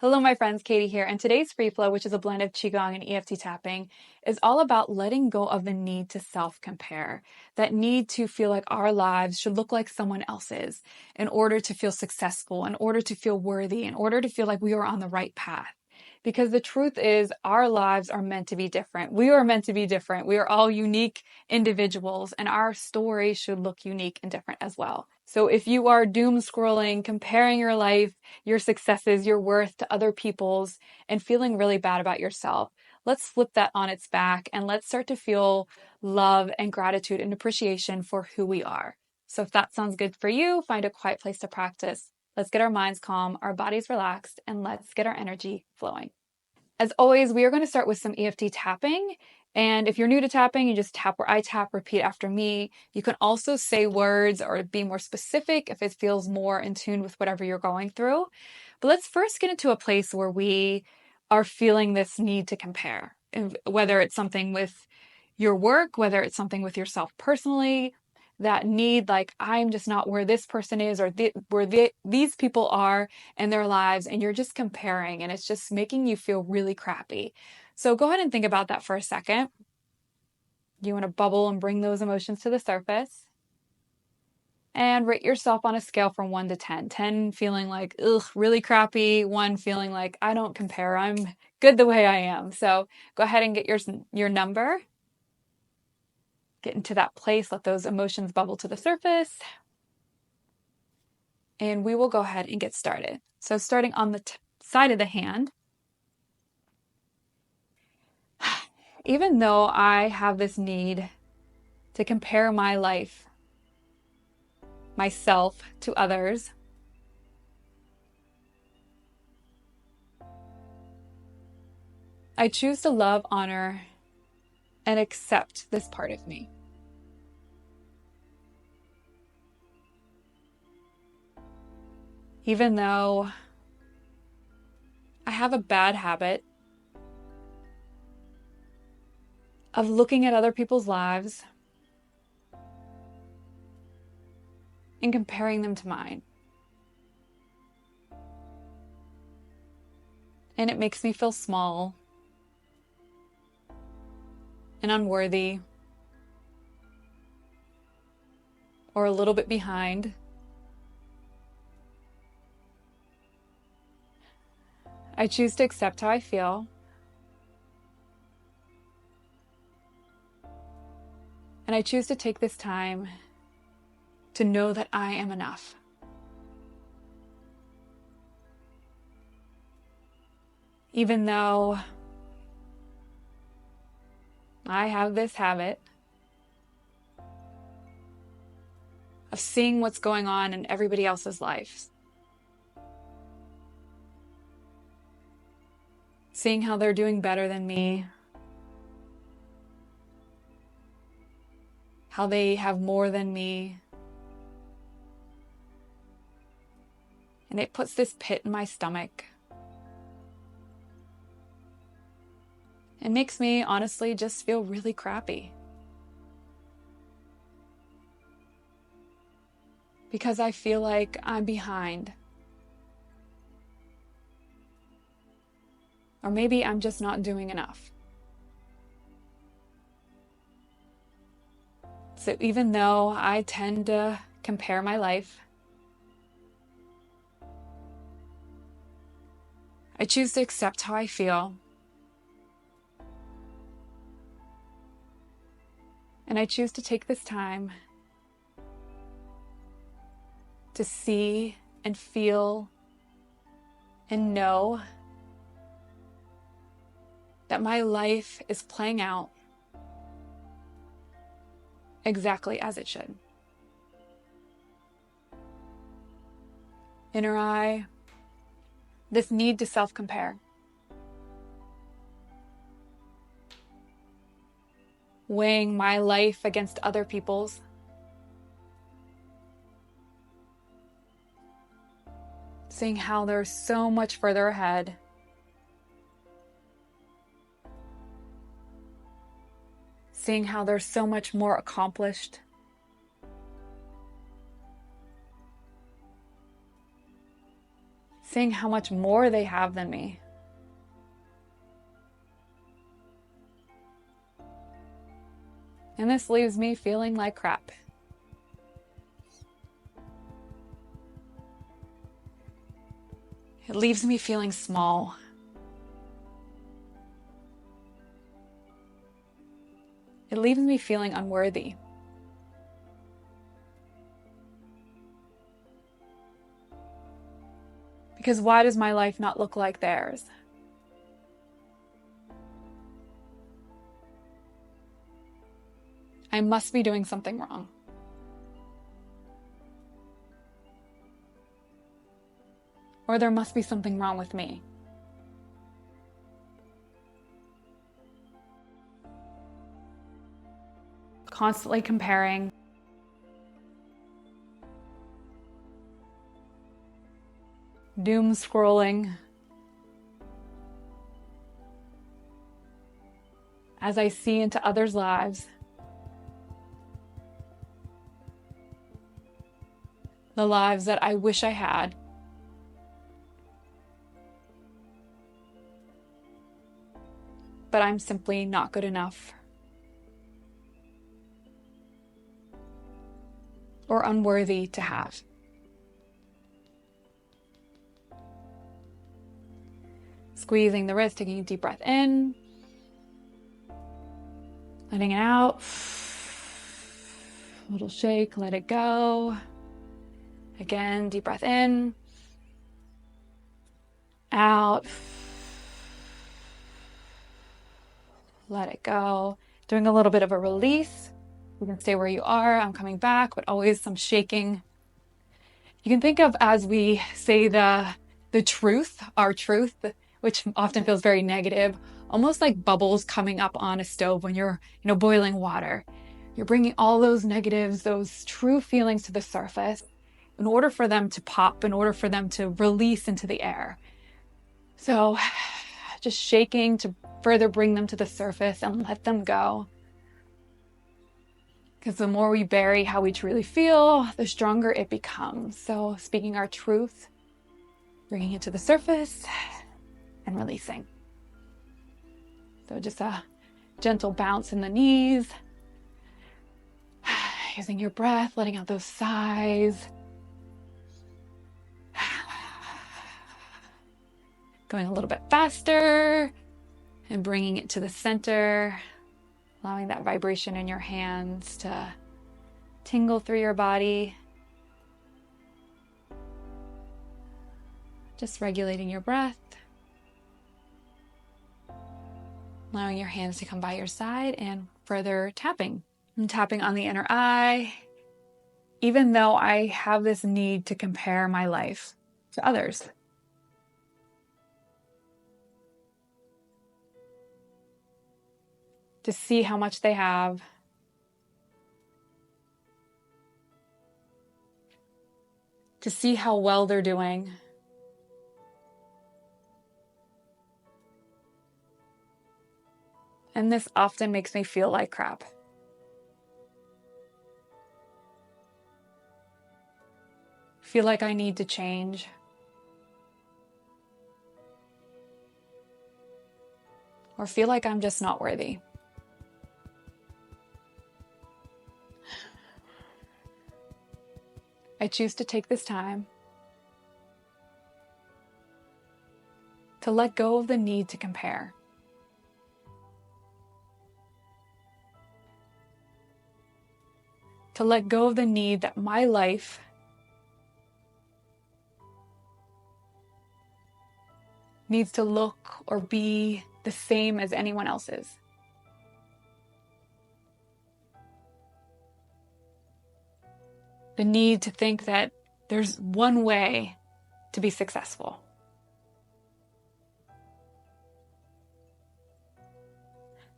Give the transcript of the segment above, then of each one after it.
Hello, my friends, Katie here, and today's free flow, which is a blend of Qigong and EFT tapping, is all about letting go of the need to self-compare, that need to feel like our lives should look like someone else's in order to feel successful, in order to feel worthy, in order to feel like we are on the right path. Because the truth is, our lives are meant to be different. We are meant to be different. We are all unique individuals, and our story should look unique and different as well. So if you are doom scrolling, comparing your life, your successes, your worth to other people's, and feeling really bad about yourself, let's flip that on its back and let's start to feel love and gratitude and appreciation for who we are. So if that sounds good for you, find a quiet place to practice. Let's get our minds calm, our bodies relaxed, and let's get our energy flowing. As always, we are going to start with some EFT tapping. And if you're new to tapping, you just tap where I tap, repeat after me. You can also say words or be more specific if it feels more in tune with whatever you're going through. But let's first get into a place where we are feeling this need to compare, whether it's something with your work, whether it's something with yourself personally, that need, like, I'm just not where this person is or these people are in their lives, and you're just comparing and it's just making you feel really crappy. So go ahead and think about that for a second. You want to bubble and bring those emotions to the surface and rate yourself on a scale from 1 to 10. 10 feeling like, ugh, really crappy. 1 feeling like, I don't compare. I'm good the way I am. So go ahead and get your number. Get into that place. Let those emotions bubble to the surface. And we will go ahead and get started. So starting on the side of the hand, even though I have this need to compare my life, myself, to others, I choose to love, honor, and accept this part of me. Even though I have a bad habit of looking at other people's lives and comparing them to mine. And it makes me feel small and unworthy or a little bit behind. I choose to accept how I feel. And I choose to take this time to know that I am enough. Even though I have this habit of seeing what's going on in everybody else's lives. Seeing how they're doing better than me. How they have more than me. And it puts this pit in my stomach. It makes me honestly just feel really crappy. Because I feel like I'm behind. Or maybe I'm just not doing enough. So even though I tend to compare my life, I choose to accept how I feel. And I choose to take this time to see and feel and know that my life is playing out exactly as it should. Inner eye, this need to self-compare. Weighing my life against other people's. Seeing how they're so much further ahead. Seeing how they're so much more accomplished. seeing how much more they have than me. And this leaves me feeling like crap. It leaves me feeling small. It leaves me feeling unworthy. Because why does my life not look like theirs? I must be doing something wrong. Or there must be something wrong with me. Constantly comparing. Doom scrolling. As I see into others' lives. The lives that I wish I had. But I'm simply not good enough. Or unworthy to have. Squeezing the wrist, taking a deep breath in. Letting it out. A little shake, let it go. Again, deep breath in. Out. Let it go. Doing a little bit of a release. You can stay where you are. I'm coming back, but always some shaking. You can think of as we say the truth, our truth, which often feels very negative, almost like bubbles coming up on a stove when you're, boiling water. You're bringing all those negatives, those true feelings to the surface in order for them to pop, in order for them to release into the air. So just shaking to further bring them to the surface and let them go. Because the more we bury how we truly feel, the stronger it becomes. So speaking our truth, bringing it to the surface, and releasing. So just a gentle bounce in the knees. Using your breath, letting out those sighs. Going a little bit faster and bringing it to the center. Allowing that vibration in your hands to tingle through your body. Just regulating your breath. Allowing your hands to come by your side and further tapping. I'm tapping on the inner eye. Even though I have this need to compare my life to others. To see how much they have. To see how well they're doing. And this often makes me feel like crap. Feel like I need to change. Or feel like I'm just not worthy. I choose to take this time to let go of the need to compare. To let go of the need that my life needs to look or be the same as anyone else's. The need to think that there's one way to be successful.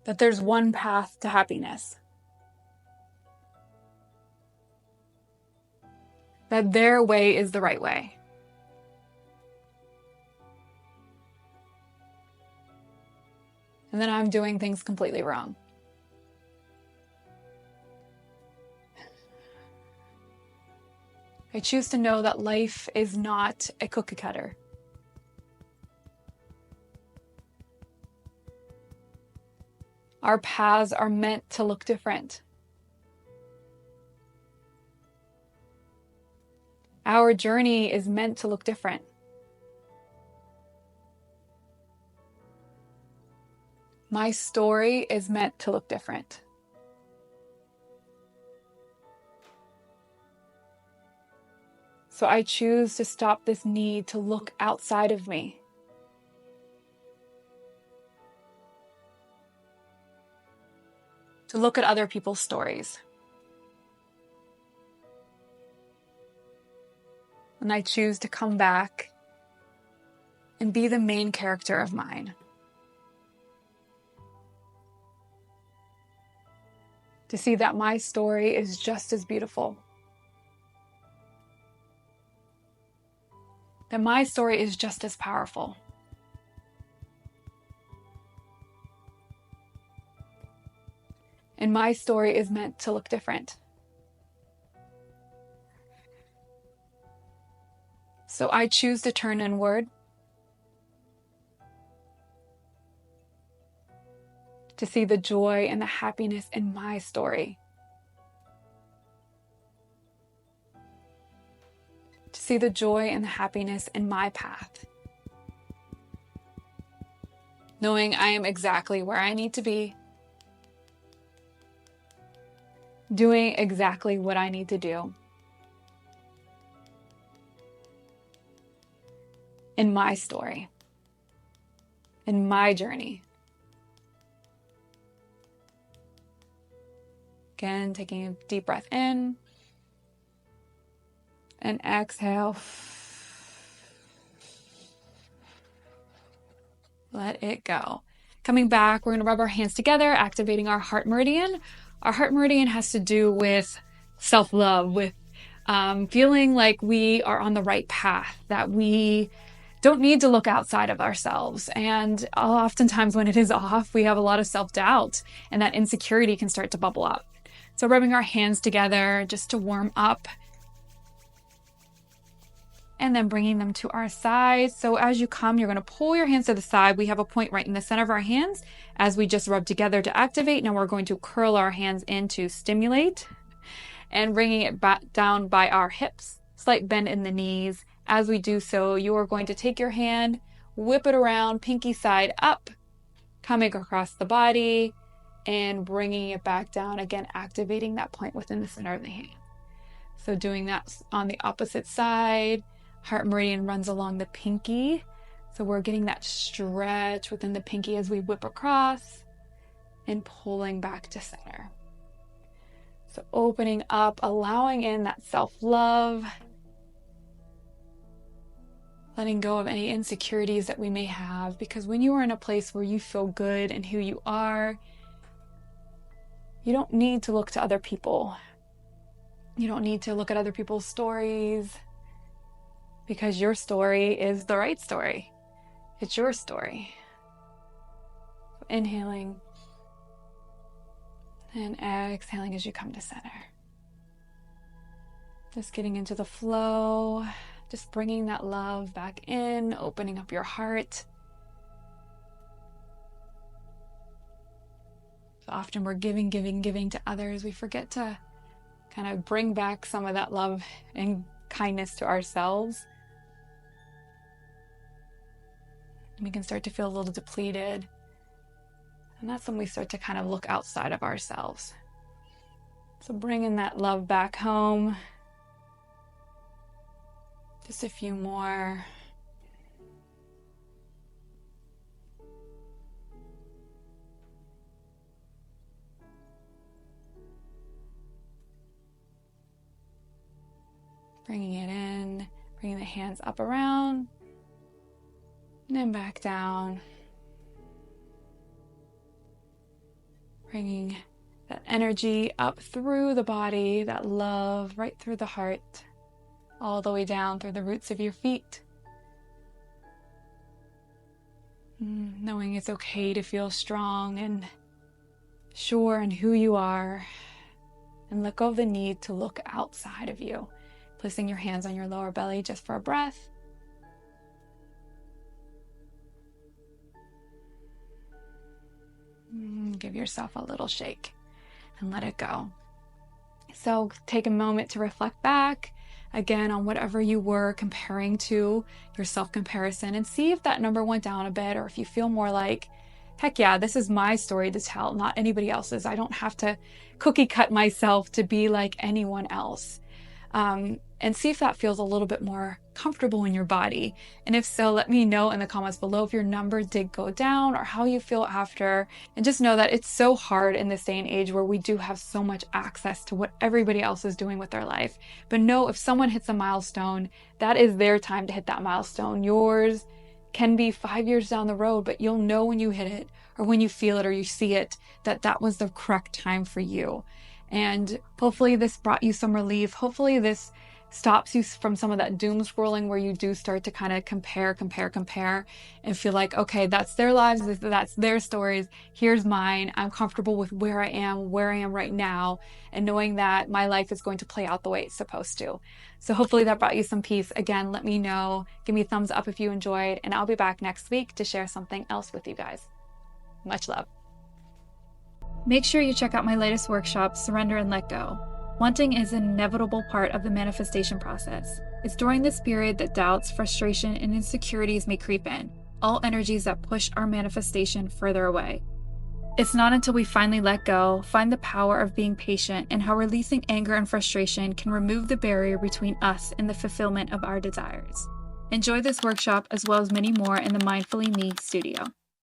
That there's one path to happiness. That their way is the right way. And then I'm doing things completely wrong. I choose to know that life is not a cookie cutter. Our paths are meant to look different. Our journey is meant to look different. My story is meant to look different. So I choose to stop this need to look outside of me. To look at other people's stories. And I choose to come back and be the main character of mine. To see that my story is just as beautiful. That my story is just as powerful. And my story is meant to look different. So I choose to turn inward. To see the joy and the happiness in my story. To see the joy and the happiness in my path. Knowing I am exactly where I need to be. Doing exactly what I need to do. In my story. In my journey. Again, taking a deep breath in. And exhale. Let it go. Coming back, we're going to rub our hands together, activating our heart meridian. Our heart meridian has to do with self-love, with feeling like we are on the right path, that we don't need to look outside of ourselves. And oftentimes when it is off, we have a lot of self-doubt, and that insecurity can start to bubble up. So rubbing our hands together just to warm up. And then bringing them to our sides. So as you come, you're going to pull your hands to the side. We have a point right in the center of our hands as we just rub together to activate. Now we're going to curl our hands in to stimulate and bringing it back down by our hips. Slight bend in the knees. As we do so, you are going to take your hand, whip it around, pinky side up, coming across the body and bringing it back down. Again, activating that point within the center of the hand. So doing that on the opposite side. Heart meridian runs along the pinky. So we're getting that stretch within the pinky as we whip across and pulling back to center. So opening up, allowing in that self-love, letting go of any insecurities that we may have, because when you are in a place where you feel good in who you are, you don't need to look to other people. You don't need to look at other people's stories. Because your story is the right story. It's your story. So inhaling and exhaling as you come to center. Just getting into the flow. Just bringing that love back in, opening up your heart. So often we're giving to others. We forget to kind of bring back some of that love and kindness to ourselves. We can start to feel a little depleted. And that's when we start to kind of look outside of ourselves. So bringing that love back home. Just a few more. Bringing it in, bringing the hands up around. And then back down. Bringing that energy up through the body, that love right through the heart, all the way down through the roots of your feet. Knowing it's okay to feel strong and sure in who you are. And let go of the need to look outside of you. Placing your hands on your lower belly just for a breath. give yourself a little shake and let it go. So take a moment to reflect back again on whatever you were comparing to, your self-comparison, and see if that number went down a bit, or if you feel more like, heck yeah, this is my story to tell, not anybody else's. I don't have to cookie cut myself to be like anyone else. And see if that feels a little bit more comfortable in your body. And if so, let me know in the comments below if your number did go down or how you feel after. And just know that it's so hard in this day and age where we do have so much access to what everybody else is doing with their life. But know if someone hits a milestone, that is their time to hit that milestone. Yours can be 5 years down the road, but you'll know when you hit it, or when you feel it or you see it, that that was the correct time for you. And hopefully this brought you some relief. Hopefully this stops you from some of that doom scrolling where you do start to kind of compare and feel like, okay, that's their lives, that's their stories, here's mine. I'm comfortable with where I am right now, and knowing that my life is going to play out the way it's supposed to. So hopefully that brought you some peace. Again, let me know, give me a thumbs up if you enjoyed, and I'll be back next week to share something else with you guys. Much love. Make sure you check out my latest workshop, Surrender and Let Go. Wanting is an inevitable part of the manifestation process. It's during this period that doubts, frustration, and insecurities may creep in, all energies that push our manifestation further away. It's not until we finally let go, find the power of being patient, and how releasing anger and frustration can remove the barrier between us and the fulfillment of our desires. Enjoy this workshop as well as many more in the Mindfully Me studio.